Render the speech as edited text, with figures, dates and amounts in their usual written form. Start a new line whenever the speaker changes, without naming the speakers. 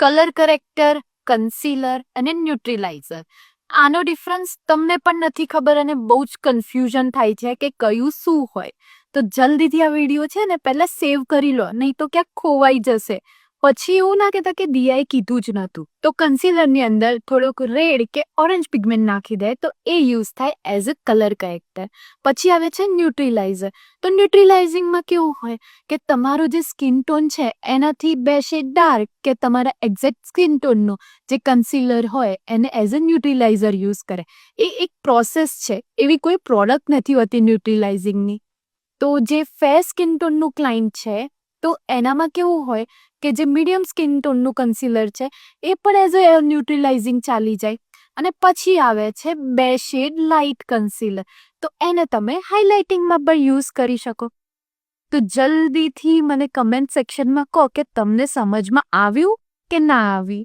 Colour corrector, concealer અને ન્યુટ્રીલાઇઝર. આનો difference તમને પણ નથી ખબર અને બહુ જ કન્ફ્યુઝન થાય છે કે કયું શું હોય. તો જલ્દીથી આ વિડીયો છે ને પહેલા સેવ કરી લો, નહીં તો ક્યાંક ખોવાઈ જશે. પછી એવું ના કહેતા કે દિયાએ કીધું જ નહોતું. તો કન્સીલરની અંદર થોડુંક રેડ કે ઓરેન્જ પિગમેન્ટ નાખી દે તો એ યુઝ થાય એઝ અ કલર કરેક્ટર. પછી આવે છે ન્યુટ્રીલાઇઝર. તો ન્યુટ્રીલાઇઝિંગમાં કેવું હોય કે તમારું જે સ્કિન ટોન છે એનાથી 2 શેડ ડાર્ક કે તમારા એક્ઝેક્ટ સ્કિન ટોનનું જે કન્સીલર હોય એને એઝ અ ન્યુટ્રીલાઇઝર યુઝ કરે. એ એક પ્રોસેસ છે, એવી કોઈ પ્રોડક્ટ નથી હોતી ન્યુટ્રીલાઇઝિંગની. તો જે ફેર સ્કિન ટોનનું ક્લાયન્ટ છે તો એનામાં કેવું હોય કે જે મીડિયમ સ્કિન ટોનનું કન્સીલર છે એ પણ એઝ અ ન્યુટ્રીલાઇઝિંગ ચાલી જાય. અને પછી આવે છે 2 શેડ લાઇટ કન્સીલર. તો એને તમે હાઇલાઇટિંગમાં પણ યુઝ કરી શકો. તો જલ્દીથી મને કમેન્ટ સેક્શનમાં કહો કે તમને સમજમાં આવ્યું કે ના આવી.